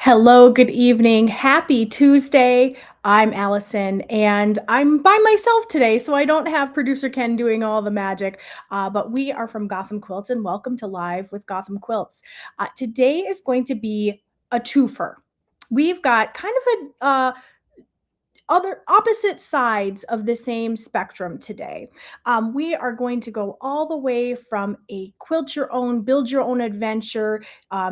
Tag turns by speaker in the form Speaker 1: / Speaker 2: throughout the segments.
Speaker 1: Hello, good evening. Happy Tuesday. I'm Allison and I'm by myself today, so I don't have producer Ken doing all the magic. But we are from Gotham Quilts and welcome to Live with Gotham Quilts. Today is going to be a twofer. We've got kind of other opposite sides of the same spectrum today. We are going to go all the way from a quilt your own, build your own adventure.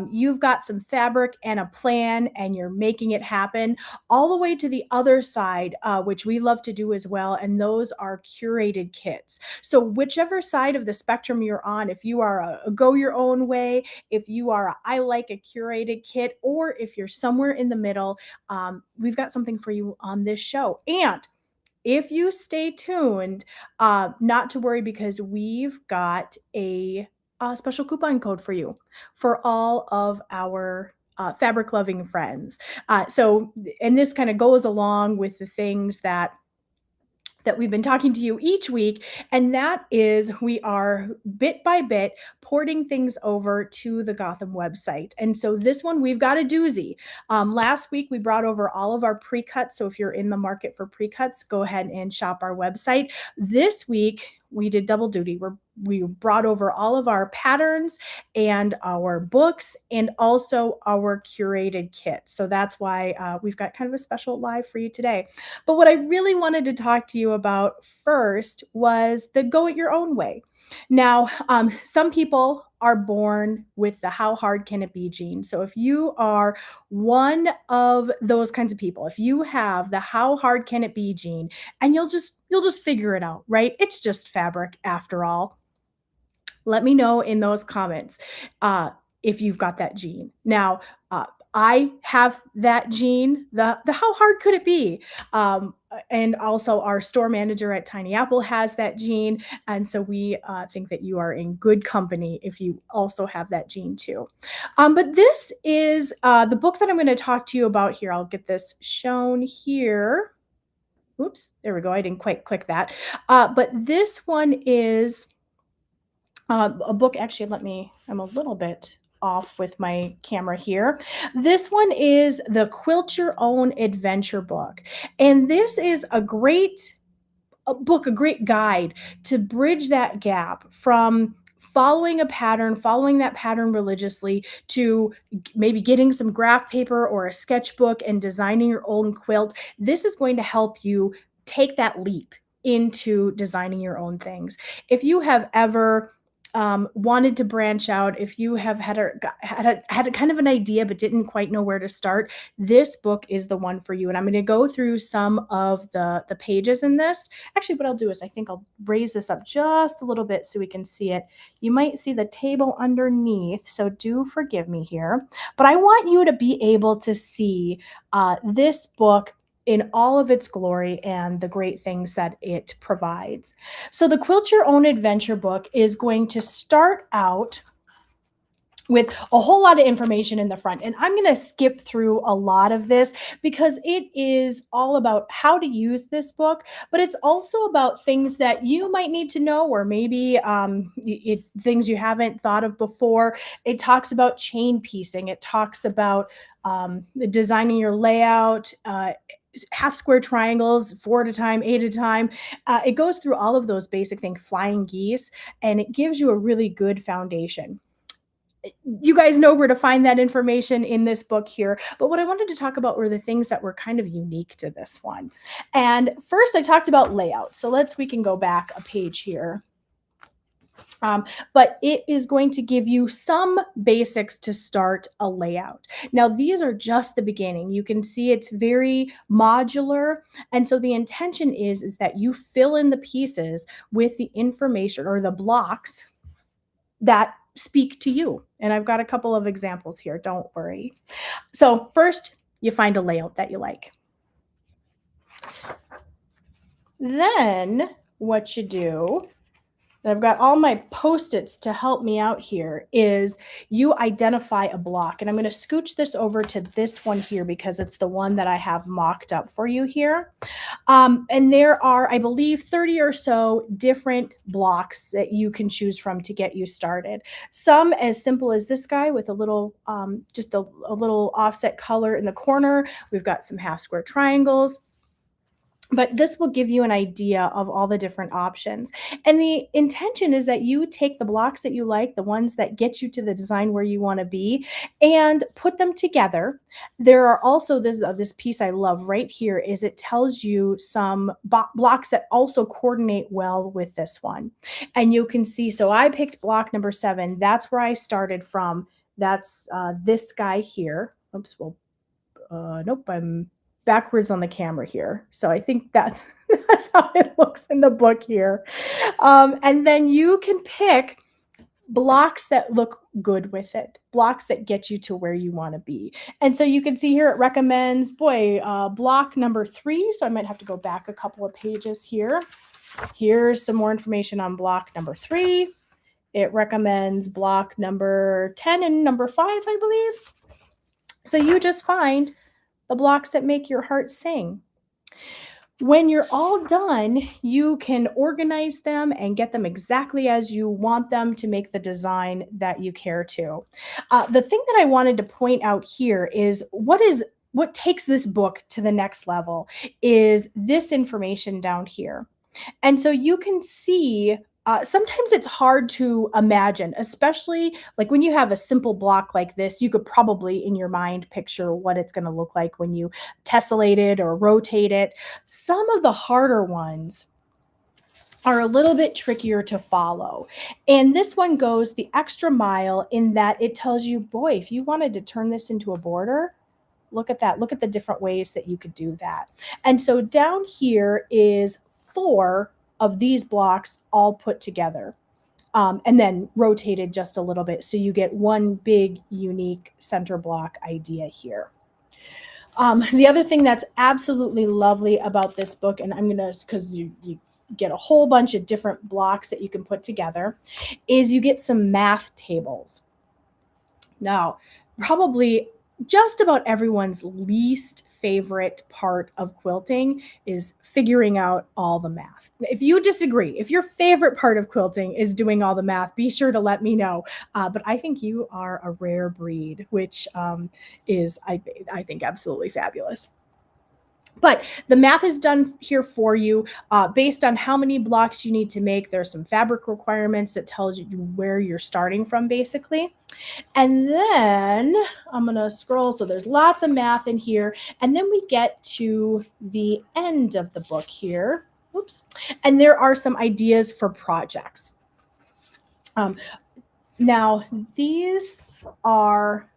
Speaker 1: You've got some fabric and a plan, and you're making it happen, all the way to the other side, which we love to do as well. And those are curated kits. So, whichever side of the spectrum you're on, if you are a go your own way, if you are I like a curated kit, or if you're somewhere in the middle, we've got something for you on this show. And if you stay tuned, not to worry because we've got a special coupon code for you for all of our fabric loving friends. And this kind of goes along with the things that we've been talking to you each week, and that is we are bit by bit porting things over to the Gotham website. And so this one, we've got a doozy. Last week, we brought over all of our pre-cuts. So if you're in the market for pre-cuts, go ahead and shop our website. This week, we did double duty. We brought over all of our patterns and our books and also our curated kits. So that's why we've got kind of a special live for you today. But what I really wanted to talk to you about first was the go it your own way. Now, some people are born with the how hard can it be gene. So if you are one of those kinds of people, if you have the how hard can it be gene, and you'll just figure it out, right? It's just fabric after all. Let me know in those comments if you've got that gene. Now, I have that gene. The how hard could it be? And also, our store manager at Tiny Apple has that gene, and so we think that you are in good company if you also have that gene too. But this is the book that I'm going to talk to you about here. I'll get this shown here. Oops, there we go. I didn't quite click that. But this one is a book. Actually, I'm a little bit off with my camera here. This one is the Quilt Your Own Adventure book. And this is a great book, a great guide to bridge that gap from following a pattern, following that pattern religiously, to maybe getting some graph paper or a sketchbook and designing your own quilt. This is going to help you take that leap into designing your own things. If you have ever wanted to branch out, if you have had a kind of an idea but didn't quite know where to start, this book is the one for you. And I'm going to go through some of the pages in this. Actually, what I'll do is I think I'll raise this up just a little bit so we can see it. You might see the table underneath, so do forgive me here. But I want you to be able to see this book in all of its glory and the great things that it provides. So the Quilt Your Own Adventure book is going to start out with a whole lot of information in the front. And I'm going to skip through a lot of this because it is all about how to use this book, but it's also about things that you might need to know, or maybe things you haven't thought of before. It talks about chain piecing. It talks about designing your layout, half square triangles, 4 at a time, 8 at a time. It goes through all of those basic things, flying geese, and it gives you a really good foundation. You guys know where to find that information in this book here. But what I wanted to talk about were the things that were kind of unique to this one. And first I talked about layout. So we can go back a page here. But it is going to give you some basics to start a layout. Now, these are just the beginning. You can see it's very modular. And so the intention is that you fill in the pieces with the information or the blocks that speak to you. And I've got a couple of examples here, don't worry. So first, you find a layout that you like. Then what you do, and I've got all my Post-its to help me out here, is you identify a block. And I'm going to scooch this over to this one here because it's the one that I have mocked up for you here. And there are, I believe, 30 or so different blocks that you can choose from to get you started. Some as simple as this guy with a little, just a little offset color in the corner. We've got some half square triangles. But this will give you an idea of all the different options. And the intention is that you take the blocks that you like, the ones that get you to the design where you want to be, and put them together. There are also this piece I love right here is it tells you some blocks that also coordinate well with this one. And you can see, so I picked block number 7. That's where I started from. That's this guy here. Oops, well, nope, I'm backwards on the camera here. So I think that's that's how it looks in the book here. And then you can pick blocks that look good with it, blocks that get you to where you want to be. And so you can see here it recommends, block number 3. So I might have to go back a couple of pages here. Here's some more information on block number 3. It recommends block number 10 and number 5, I believe. So you just find the blocks that make your heart sing. When you're all done, you can organize them and get them exactly as you want them to make the design that you care to. The thing that I wanted to point out here is what takes this book to the next level is this information down here. And so you can see sometimes it's hard to imagine, especially like when you have a simple block like this, you could probably in your mind picture what it's going to look like when you tessellate it or rotate it. Some of the harder ones are a little bit trickier to follow. And this one goes the extra mile in that it tells you, boy, if you wanted to turn this into a border, look at that. Look at the different ways that you could do that. And so down here is 4 of these blocks all put together and then rotated just a little bit. So you get one big, unique center block idea here. The other thing that's absolutely lovely about this book, and I'm going to, because you get a whole bunch of different blocks that you can put together, is you get some math tables. Now, probably just about everyone's least favorite part of quilting is figuring out all the math. If you disagree, if your favorite part of quilting is doing all the math, be sure to let me know. But I think you are a rare breed, which is, I think, absolutely fabulous. But the math is done here for you based on how many blocks you need to make. There's some fabric requirements that tells you where you're starting from, basically. And then I'm going to scroll. So there's lots of math in here. And then we get to the end of the book here. Oops. And there are some ideas for projects. Now, these are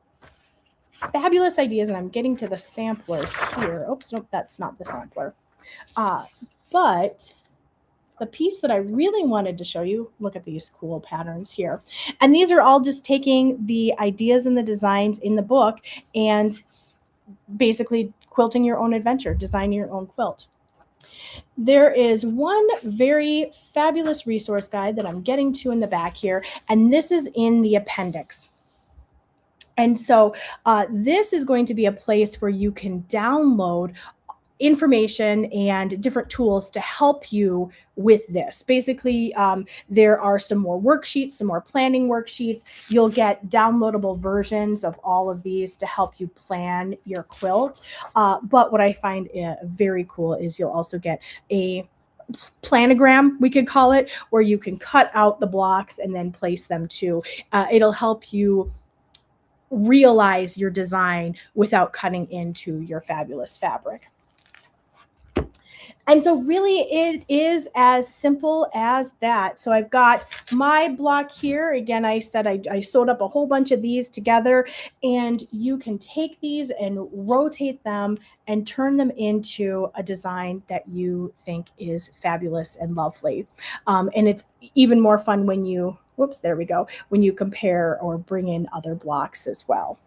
Speaker 1: fabulous ideas, and I'm getting to the sampler here. Oops, nope, that's not the sampler. But the piece that I really wanted to show you, look at these cool patterns here. And these are all just taking the ideas and the designs in the book and basically quilting your own adventure, designing your own quilt. There is one very fabulous resource guide that I'm getting to in the back here, and this is in the appendix. And so this is going to be a place where you can download information and different tools to help you with this. Basically, there are some more worksheets, some more planning worksheets. You'll get downloadable versions of all of these to help you plan your quilt. But what I find very cool is you'll also get a planogram, we could call it, where you can cut out the blocks and then place them too. It'll help you realize your design without cutting into your fabulous fabric. And so really it is as simple as that. So I've got my block here. Again, I said I sewed up a whole bunch of these together, and you can take these and rotate them and turn them into a design that you think is fabulous and lovely. And it's even more fun when you, whoops, there we go, when you compare or bring in other blocks as well.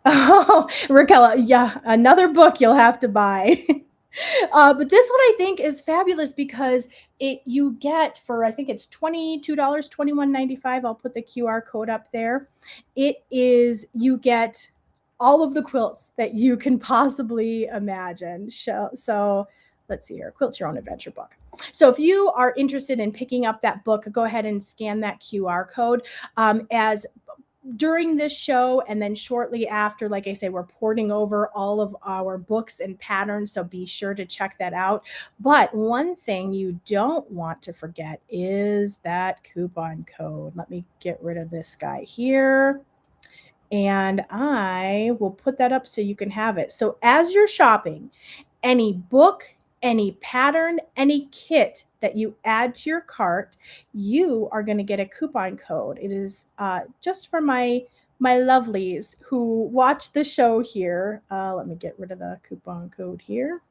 Speaker 1: Oh, Raquel, yeah, another book you'll have to buy. But this one I think is fabulous because you get for, I think it's $22, 21.95. I'll put the QR code up there. You get all of the quilts that you can possibly imagine. So let's see here, Quilt Your Own Adventure book. So if you are interested in picking up that book, go ahead and scan that QR code. As during this show and then shortly after, like I say, we're porting over all of our books and patterns, so be sure to check that out. But one thing you don't want to forget is that coupon code. Let me get rid of this guy here, and I will put that up so you can have it. So as you're shopping, any book, any pattern, any kit that you add to your cart, you are going to get a coupon code. It is just for my lovelies who watch the show here. Let me get rid of the coupon code here.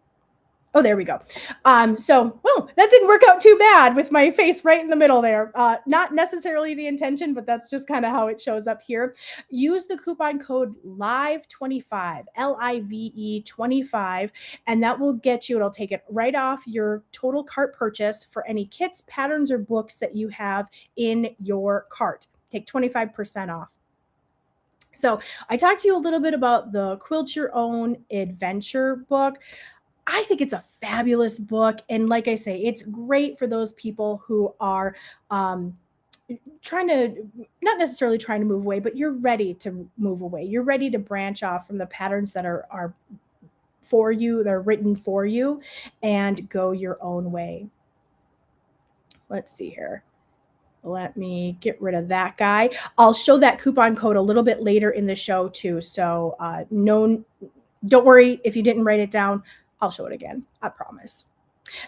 Speaker 1: Oh, there we go. Well, that didn't work out too bad with my face right in the middle there. Not necessarily the intention, but that's just kind of how it shows up here. Use the coupon code LIVE25, LIVE 25, and that will get you, it'll take it right off your total cart purchase for any kits, patterns, or books that you have in your cart. Take 25% off. So I talked to you a little bit about the Quilt Your Own Adventure book. I think it's a fabulous book. And like I say, it's great for those people who are not necessarily trying to move away, but you're ready to move away. You're ready to branch off from the patterns that are for you, they're written for you, and go your own way. Let's see here. Let me get rid of that guy. I'll show that coupon code a little bit later in the show too. So don't worry if you didn't write it down. I'll show it again, I promise.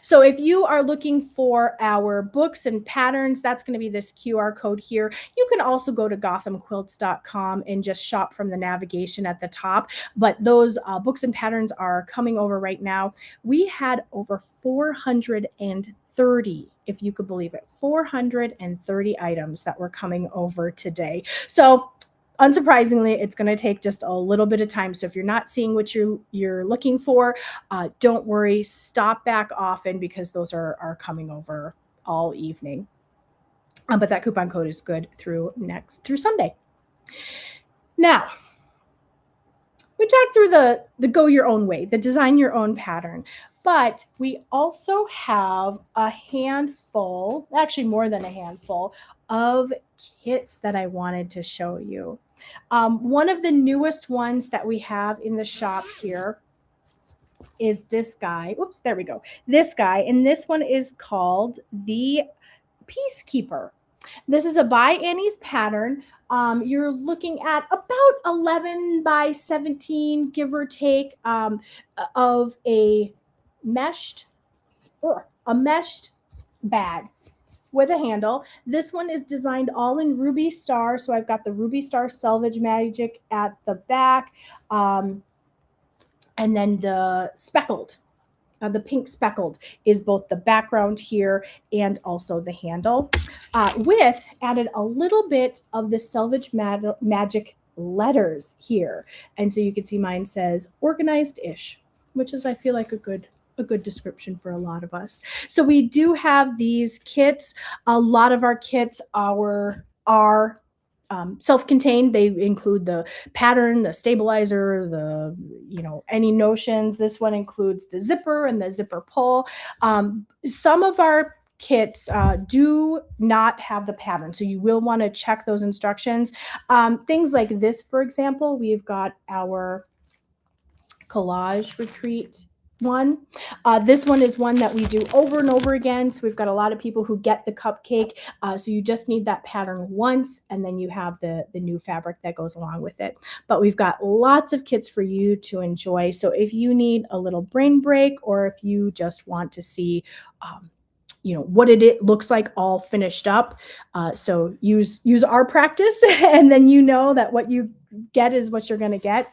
Speaker 1: So if you are looking for our books and patterns, that's going to be this QR code here. You can also go to gothamquilts.com and just shop from the navigation at the top. But those books and patterns are coming over right now. We had over 430, if you could believe it, 430 items that were coming over today. So unsurprisingly, it's going to take just a little bit of time. So if you're not seeing what you're looking for, don't worry. Stop back often because those are coming over all evening. But that coupon code is good through Sunday. Now, we talked through the go your own way, the design your own pattern. But we also have a handful, actually more than a handful, of kits that I wanted to show you. One of the newest ones that we have in the shop here is this guy. Oops, there we go. This guy. And this one is called the Piecekeeper. This is a by Annie's pattern. You're looking at about 11 by 17, give or take, of a meshed bag with a handle. This one is designed all in Ruby Star. So I've got the Ruby Star Selvage Magic at the back. And then the speckled, the pink speckled is both the background here and also the handle. With added a little bit of the Selvage Magic letters here. And so you can see mine says organized-ish, which is, I feel like, a good description for a lot of us. So we do have these kits. A lot of our kits are self-contained. They include the pattern, the stabilizer, any notions. This one includes the zipper and the zipper pull. Some of our kits do not have the pattern, so you will want to check those instructions. Things like this, for example, we've got our Collage Retreat one. This one is one that we do over and over again. So we've got a lot of people who get the cupcake. So you just need that pattern once, and then you have the new fabric that goes along with it. But we've got lots of kits for you to enjoy. So if you need a little brain break, or if you just want to see what it looks like all finished up. So use our practice, and then you know that what you get is what you're going to get.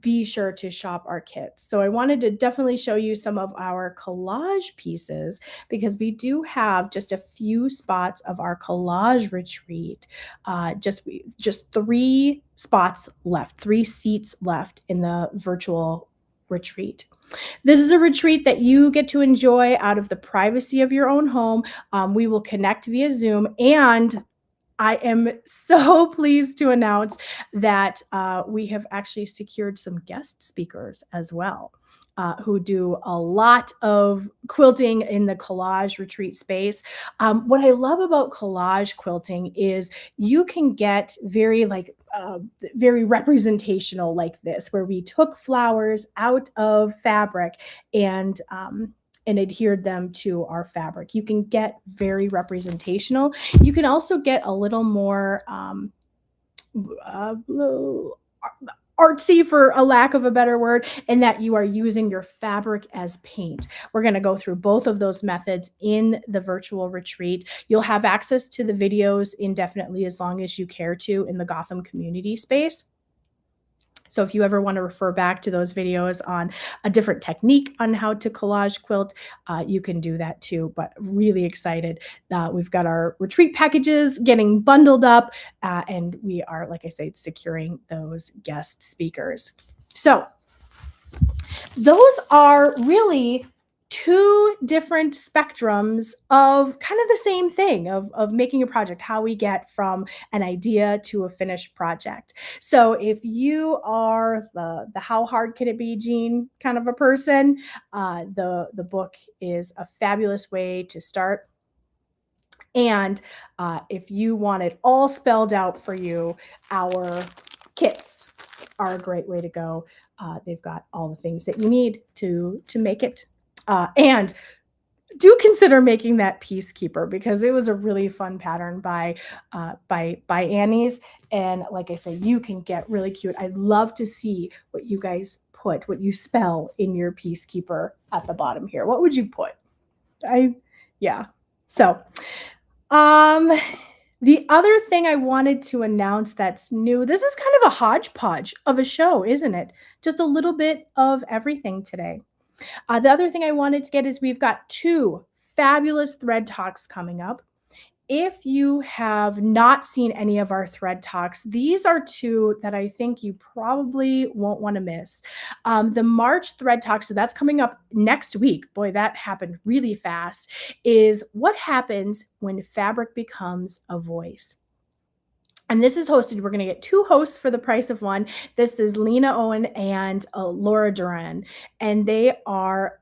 Speaker 1: Be sure to shop our kits. So I wanted to definitely show you some of our collage pieces because we do have just a few spots of our collage retreat. Just 3 spots left, 3 seats left in the virtual retreat. This is a retreat that you get to enjoy out of the privacy of your own home. We will connect via Zoom, and I am so pleased to announce that we have actually secured some guest speakers as well. Who do a lot of quilting in the collage retreat space. What I love about collage quilting is you can get very representational like this, where we took flowers out of fabric and adhered them to our fabric. You can get very representational. You can also get a little more artsy, for a lack of a better word, in that you are using your fabric as paint. We're going to go through both of those methods in the virtual retreat. You'll have access to the videos indefinitely as long as you care to in the Gotham community space. So if you ever want to refer back to those videos on a different technique on how to collage quilt, you can do that too. But really excited. We've got our retreat packages getting bundled up, and we are, like I said, securing those guest speakers. So those are really two different spectrums of kind of the same thing of making a project, how we get from an idea to a finished project. So if you are the how hard can it be, Jean, kind of a person, the book is a fabulous way to start. And if you want it all spelled out for you, our kits are a great way to go. They've got all the things that you need to make it. And do consider making that Piecekeeper, because it was a really fun pattern by Annie's. And like I say, you can get really cute. I'd love to see what you guys put, what you spell in your Piecekeeper at the bottom here. What would you put? Yeah. So, the other thing I wanted to announce that's new, this is kind of a hodgepodge of a show, isn't it? Just a little bit of everything today. The other thing I wanted to get is we've got 2 fabulous thread talks coming up. If you have not seen any of our thread talks, these are 2 that I think you probably won't want to miss. The March thread talk, so that's coming up next week. Boy, that happened really fast. Is what happens when fabric becomes a voice. And this is hosted, we're going to get 2 hosts for the price of one. This is Lena Owen and Laura Duran, and they are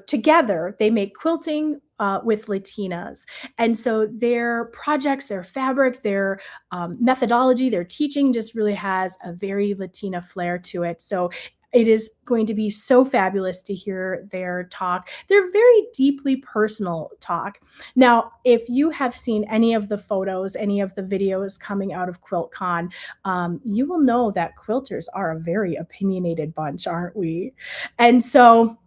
Speaker 1: together. They make quilting with Latinas. And so their projects, their fabric, their methodology, their teaching just really has a very Latina flair to it. So it is going to be so fabulous to hear their talk. They're very deeply personal talk. Now, if you have seen any of the photos, any of the videos coming out of QuiltCon, you will know that quilters are a very opinionated bunch, aren't we? And so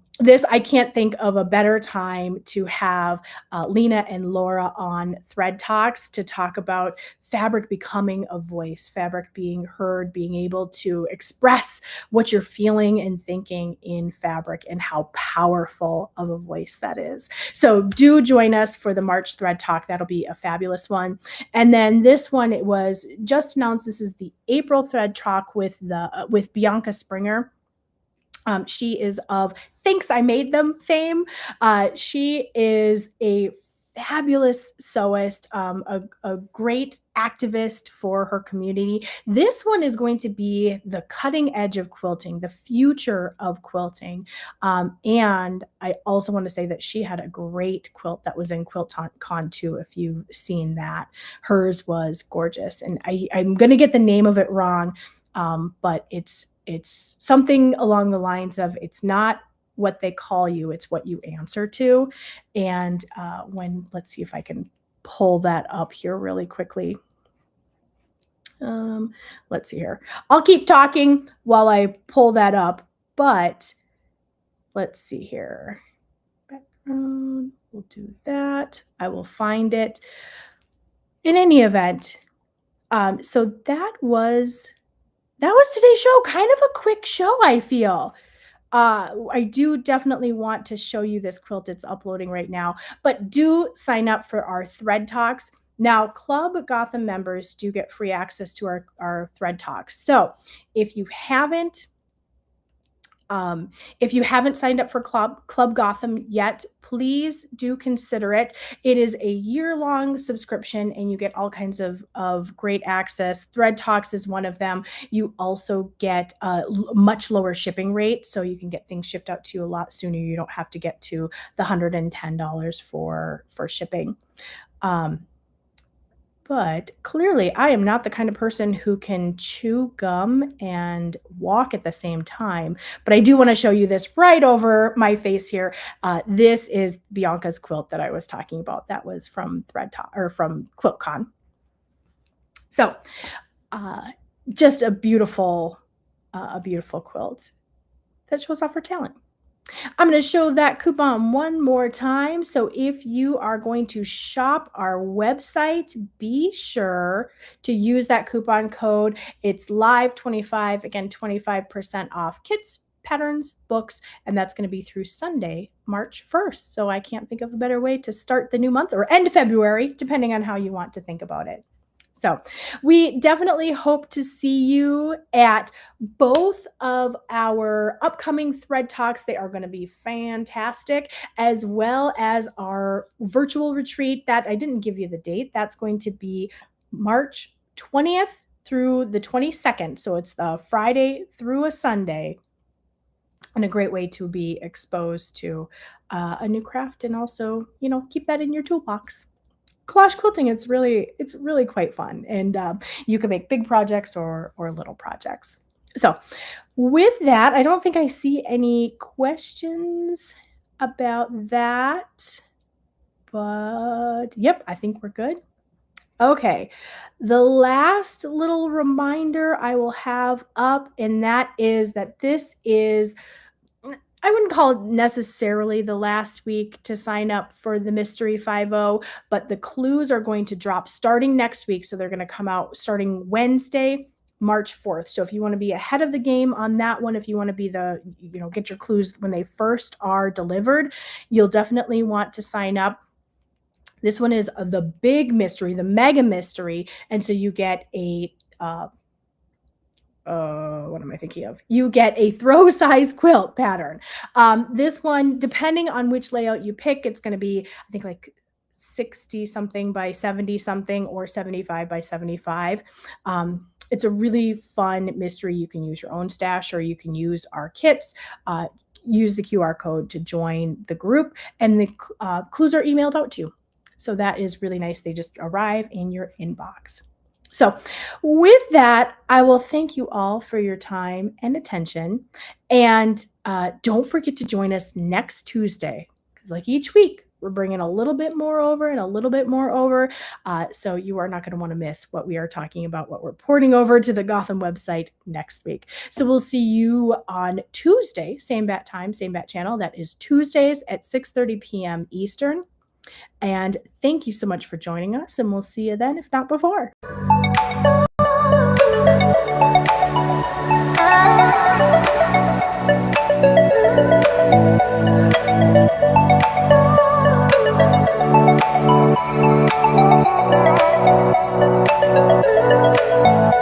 Speaker 1: I can't think of a better time to have Lena and Laura on Thread Talks to talk about fabric becoming a voice, fabric being heard, being able to express what you're feeling and thinking in fabric, and how powerful of a voice that is. So do join us for the March Thread Talk. That'll be a fabulous one. And then this one, it was just announced. This is the April Thread Talk with Bianca Springer. She is of Thanks I Made Them fame. She is a fabulous sewist, a great activist for her community. This one is going to be the cutting edge of quilting, the future of quilting. And I also want to say that she had a great quilt that was in QuiltCon too, if you've seen that. Hers was gorgeous. And I'm going to get the name of it wrong, but it's something along the lines of, it's not what they call you, it's what you answer to. And let's see if I can pull that up here really quickly. Let's see here. I'll keep talking while I pull that up, but let's see here. Background, we'll do that. I will find it. In any event, so that was today's show. Kind of a quick show, I feel. I do definitely want to show you this quilt. It's uploading right now, but do sign up for our Thread Talks. Now, Club Gotham members do get free access to our Thread Talks. So if you haven't If you haven't signed up for Club Gotham yet, please do consider it. It is a year-long subscription, and you get all kinds of great access. Thread Talks is one of them. You also get a much lower shipping rate, so you can get things shipped out to you a lot sooner. You don't have to get to the $110 for shipping. Um, but clearly, I am not the kind of person who can chew gum and walk at the same time. But I do want to show you this right over my face here. This is Bianca's quilt that I was talking about. That was from Thread Talk or from QuiltCon. So, uh, just a beautiful quilt that shows off her talent. I'm going to show that coupon one more time. So if you are going to shop our website, be sure to use that coupon code. It's live25, again, 25% off kits, patterns, books, and that's going to be through Sunday, March 1st. So I can't think of a better way to start the new month or end February, depending on how you want to think about it. So we definitely hope to see you at both of our upcoming Thread Talks. They are going to be fantastic, as well as our virtual retreat that I didn't give you the date. That's going to be March 20th through the 22nd. So it's the Friday through a Sunday, and a great way to be exposed to a new craft, and also, keep that in your toolbox. Collage quilting, it's really quite fun, and you can make big projects or little projects. So with that, I don't think I see any questions about that, but yep, I think we're good. Okay, the last little reminder I will have up, and that is that this is, I wouldn't call it necessarily the last week to sign up for the Mystery 50, but the clues are going to drop starting next week. So they're going to come out starting Wednesday, March 4th. So if you want to be ahead of the game on that one, if you want to be get your clues when they first are delivered, you'll definitely want to sign up. This one is the big mystery, the mega mystery. And so you get what am I thinking of? You get a throw size quilt pattern. This one, depending on which layout you pick, it's going to be, I think, like 60 something by 70 something or 75 by 75. It's a really fun mystery. You can use your own stash, or you can use our kits. Use the QR code to join the group, and the clues are emailed out to you. So that is really nice. They just arrive in your inbox. So with that, I will thank you all for your time and attention. And don't forget to join us next Tuesday, because like each week, we're bringing a little bit more over and a little bit more over. So you are not going to want to miss what we are talking about, what we're porting over to the Gotham website next week. So we'll see you on Tuesday, same bat time, same bat channel. That is Tuesdays at 6:30 p.m. Eastern. And thank you so much for joining us, and we'll see you then, if not before.